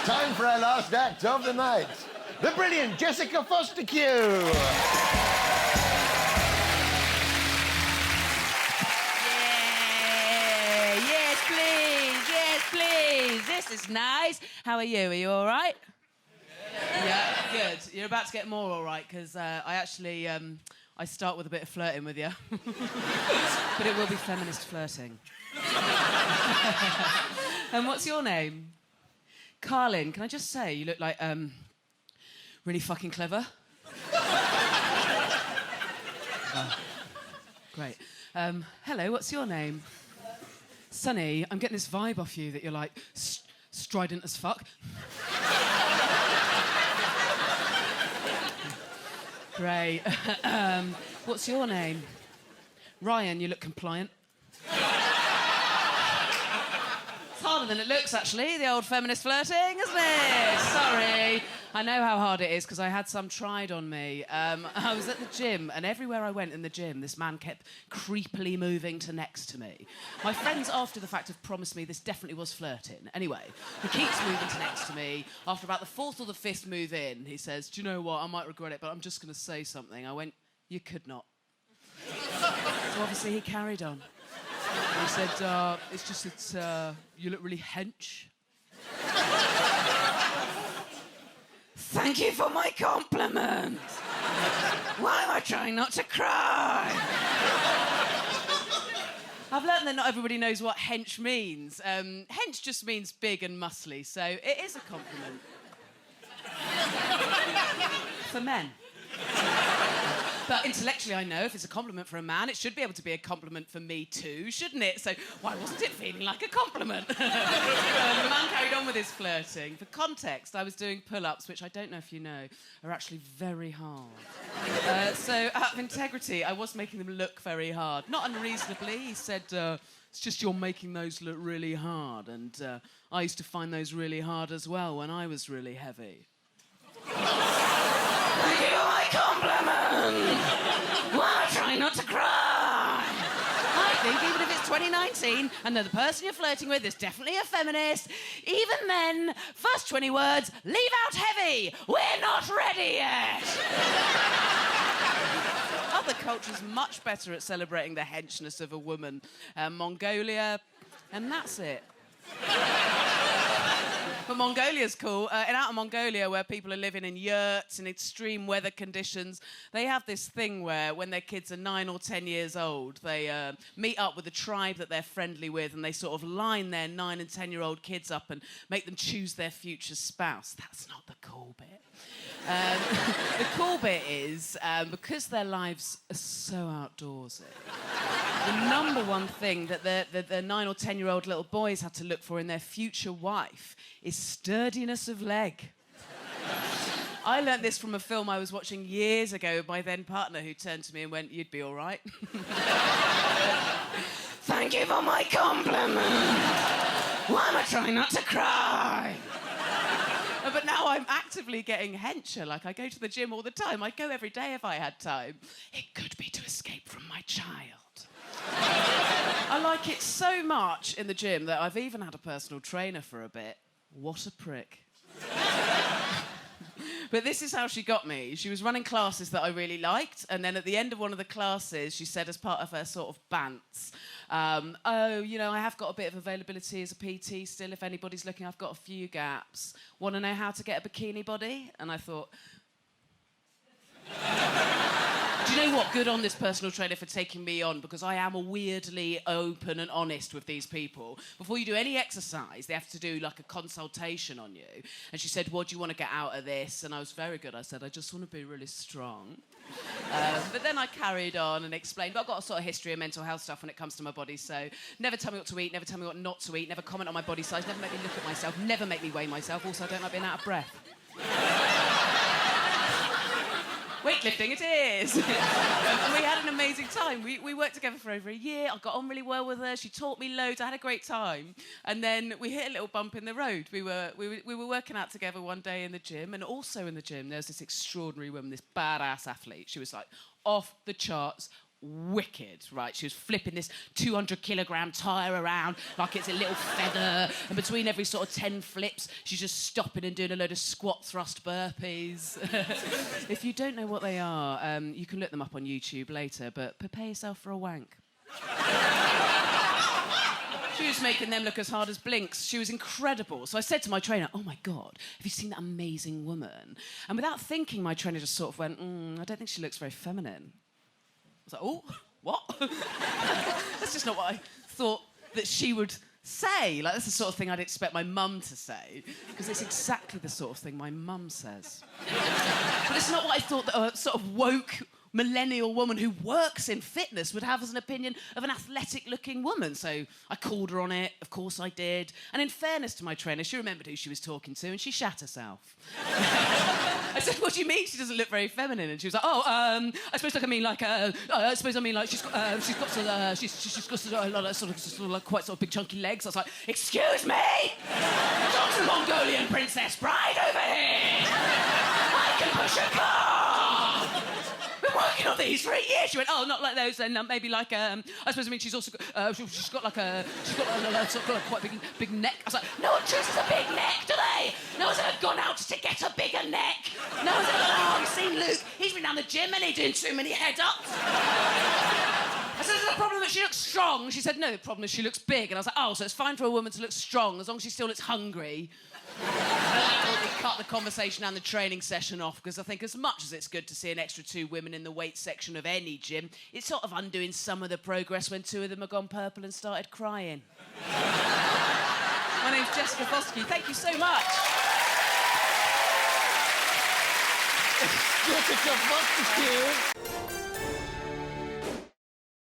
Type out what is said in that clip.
Time for our last act of the night. The brilliant Jessica Fostekew. Yeah, yes, please, yes, please. This is nice. How are you? Are you all right? Yeah, good. You're about to get more all right, because I actually, I start with a bit of flirting with you. But it will be feminist flirting. And what's your name? Carlin. Can I just say, you look like, really fucking clever. Great. Hello, what's your name? Sunny. I'm getting this vibe off you that you're like strident as fuck. Great. What's your name? Ryan. You look compliant. It's harder than it looks, actually, the old feminist flirting, isn't it? Sorry. I know how hard it is, because I had some tried on me. I was at the gym, and everywhere I went in the gym, this man kept creepily moving to next to me. My friends, after the fact, have promised me this definitely was flirting. Anyway, he keeps moving to next to me. After about the fourth or the fifth move in, he says, "Do you know what? I might regret it, but I'm just going to say something." I went, "You could not." So obviously he carried on. He said, it's just that you look really hench. Thank you for my compliment. Why am I trying not to cry? I've learned that not everybody knows what hench means. Hench just means big and muscly, so it is a compliment. For men. But intellectually, I know if it's a compliment for a man, it should be able to be a compliment for me too, shouldn't it? So why wasn't it feeling like a compliment? The man carried on with his flirting. For context, I was doing pull-ups, which I don't know if you know, are actually very hard. So out of integrity, I was making them look very hard. Not unreasonably. He said, it's just you're making those look really hard. And I used to find those really hard as well when I was really heavy. Thank you for my compliment. Why am I trying not to cry? I think even if it's 2019 and the person you're flirting with is definitely a feminist, even then, first 20 words, leave out heavy. We're not ready yet. Other cultures much better at celebrating the henchness of a woman. Mongolia, and that's it. But Mongolia's cool. And out of Mongolia, where people are living in yurts in extreme weather conditions, they have this thing where when their kids are 9 or 10 years old, they meet up with a tribe that they're friendly with, and they sort of line their 9 and 10-year-old kids up and make them choose their future spouse. That's not the cool bit. The cool bit is, because their lives are so outdoorsy, the number one thing that the 9 or 10-year-old little boys had to look for in their future wife is sturdiness of leg. I learnt this from a film I was watching years ago with my then partner, who turned to me and went, "You'd be all right." Thank you for my compliment. Why am I trying not to cry? But now I'm actively getting hencher. Like, I go to the gym all the time. I'd go every day if I had time. It could be to escape from my child. I like it so much in the gym that I've even had a personal trainer for a bit. What a prick. But this is how she got me. She was running classes that I really liked, and then at the end of one of the classes, she said, as part of her sort of bants, "Oh, you know, I have got a bit of availability as a PT still. If anybody's looking, I've got a few gaps. Want to know how to get a bikini body?" And I thought, do you know what? Good on this personal trainer for taking me on, because I am weirdly open and honest with these people. Before you do any exercise, they have to do like a consultation on you. And she said, "What do you want to get out of this?" And I was very good. I said, "I just want to be really strong." But then I carried on and explained, but I've got a sort of history of mental health stuff when it comes to my body, so never tell me what to eat, never tell me what not to eat, never comment on my body size, never make me look at myself, never make me weigh myself. Also, I don't like being out of breath. Weightlifting it is. And we had an amazing time. We worked together for over a year. I got on really well with her. She taught me loads. I had a great time. And then we hit a little bump in the road. We were working out together one day in the gym, and also in the gym there was this extraordinary woman, this badass athlete. She was like off the charts, wicked, right? She was flipping this 200-kilogram tyre around like it's a little feather, and between every sort of 10 flips, she's just stopping and doing a load of squat thrust burpees. If you don't know what they are, you can look them up on YouTube later, but prepare yourself for a wank. She was making them look as hard as blinks. She was incredible. So I said to my trainer, oh my God, have you seen that amazing woman? And without thinking, my trainer just sort of went, I don't think she looks very feminine. I was like, oh, what? That's just not what I thought that she would say. Like, that's the sort of thing I'd expect my mum to say, because it's exactly the sort of thing my mum says. But it's not what I thought that a sort of woke millennial woman who works in fitness would have as an opinion of an athletic-looking woman. So I called her on it. Of course I did. And in fairness to my trainer, she remembered who she was talking to, and she shat herself. I said, what do you mean she doesn't look very feminine? And she was like, I suppose like she's got quite sort of big chunky legs. I was like, excuse me? Dr. Mongolian Princess Bride over here! I can push a car! Been working on these for 8 years. She went, oh, not like those, then maybe like, I suppose, she's also got, she's got quite a big neck. I was like, no one chooses a big neck, do they? No one's ever gone out to get a bigger neck. No one's ever gone, oh, you've seen Luke, he's been down the gym and he's doing too many head-ups. I said, is it a problem that she looks strong? She said, no, the problem is she looks big. And I was like, oh, so it's fine for a woman to look strong as long as she still looks hungry. We cut the conversation and the training session off, because I think as much as it's good to see an extra 2 women in the weight section of any gym, it's sort of undoing some of the progress when 2 of them have gone purple and started crying. My name's Jessica Fostekew. Thank you so much. Jessica Fostekew.